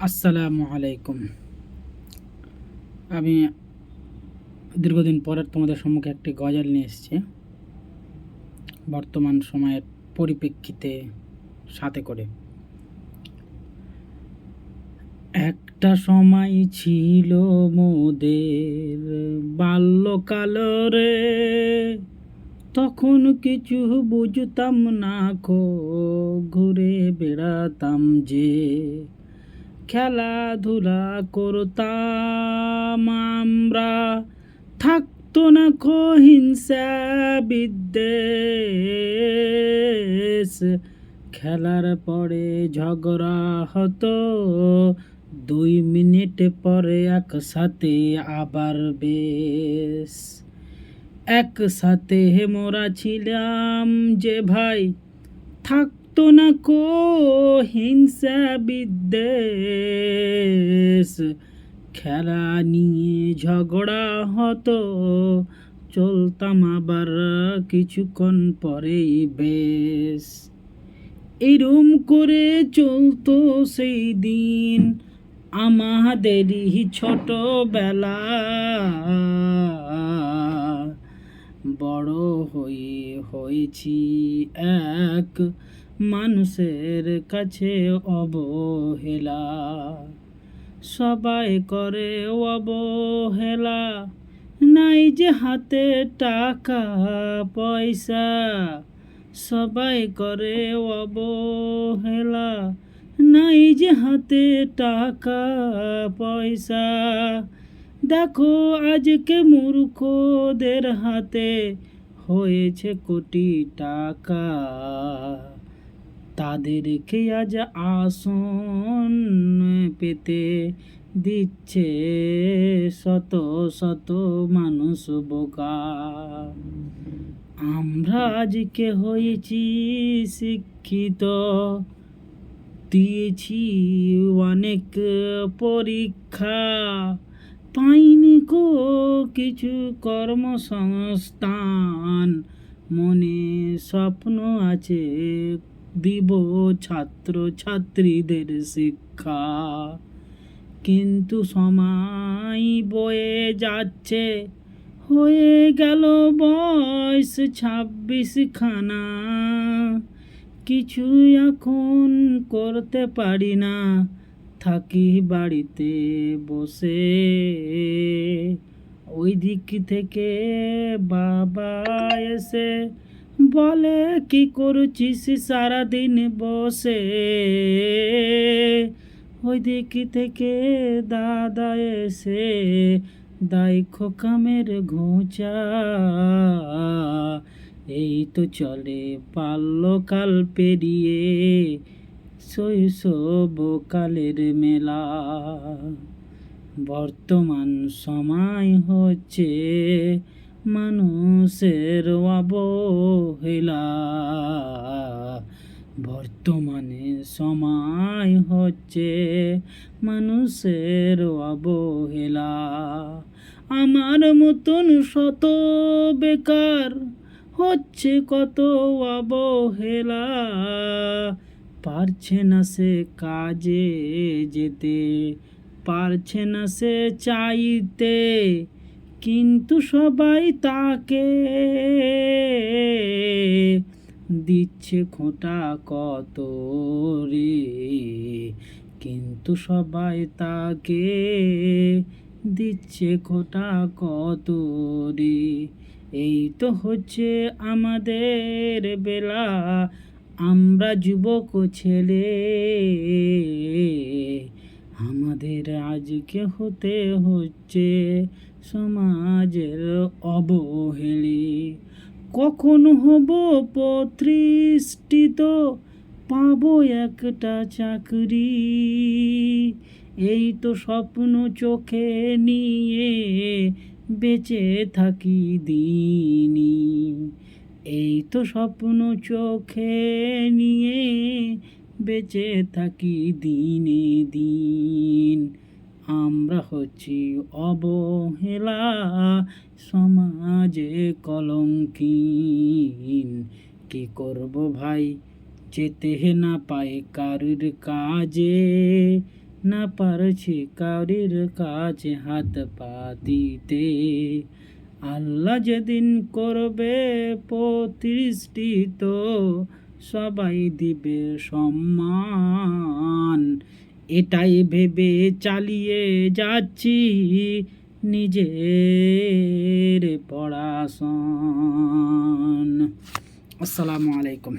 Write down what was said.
আসসালামু আলাইকুম। আমি দীর্ঘদিন পরে তোমাদের সম্মুখে একটি গজল নিয়ে এসেছি বর্তমান সময়ের পরিপ্রেক্ষিতে সাথে করে। একটা সময় ছিল মোদের বাল্যকাল রে, তখন কিছু বুঝতাম না কো, ঘুরে বেড়াতাম যে, খেলাধুলা করতাম আমরা, থাকতো না কো হিংসা বিদ্বেষ। খেলার পরে ঝগড়া হতো, 2 মিনিট পরে একসাথে আবার বেশ। একসাথে মোরা ছিলাম যে ভাই, থাকতো না কো হিংসা বিদ্বেষ। খেলা নিয়ে ঝগড়া হতো, চলতাম আবার কিছুক্ষণ পরেই বেশ। এরম করে চলতো সেই দিন আমাদেরই ছোটবেলা। বড় হয়েছি এক মানুষের কাছে অবহেলা। সবাই করে অবহেলা, নাই যে হাতে টাকা পয়সা। সবাই করে অবহেলা, নাই যে হাতে টাকা পয়সা। দেখো আজকে মূর্খদের হাতে হয়েছে কোটি টাকা, তাদেরকে আজ আসন পেতে দিচ্ছে শত শত মানুষ বোকা। আমরা আজকে হয়েছি শিক্ষিত, দিয়েছি অনেক পরীক্ষা, পাইনি কো কিছু কর্মসংস্থান। মনে স্বপ্ন আছে দিব ছাত্র ছাত্রীদের শিক্ষা, কিন্তু সময় বয়ে যাচ্ছে, হয়ে গেল বয়স 26 খানা। কিছু এখন করতে পারি না, থাকি বাড়িতে বসে। ওই দিক থেকে বাবা এসে বলে, কি করছিস সারাদিন বসে। ওই দিক থেকে দাদা এসে দায় খোকামের ঘোচা। এই তো চলে বাল্যকাল পেরিয়ে শৈশবকালের মেলা। বর্তমান সময় হচ্ছে মানুষের অবহেলা। বর্তমানে সময় হচ্ছে মানুষের অবহেলা। আমার মতন শত বেকার হচ্ছে কত অবহেলা, পারছে না সে কাজে যেতে, পারছে না সে চাইতে, কিন্তু সবাই তাকে দিচ্ছে খোঁটা কত রে, কিন্তু সবাই তাকে দিচ্ছে খোঁটা কত রে। এই তো হচ্ছে আমাদের বেলা, আমরা যুবক ছেলে, আমাদের আজকে হতে হচ্ছে সমাজের অবহেলি। কখন হব প্রতিষ্ঠিত, পাবো একটা চাকরি, এই তো স্বপ্ন চোখে নিয়ে বেঁচে থাকি দিনই। এই তো স্বপ্ন চোখে নিয়ে বেঁচে থাকি দিনে দিন। আমরা হচ্ছি অবহেলা, সমাজে কলঙ্কিন। কি করব ভাই, যেতে না পাই কারুর কাজে, না পারছি কাউরির কাছে হাত পা দিতে। আল্লাহ যেদিন করবে প্রতিষ্ঠিত, সবাই দিবে সম্মান। এটাই ভেবে চালিয়ে যাচ্ছি নিজের পড়াশোনা। আসসালামু আলাইকুম।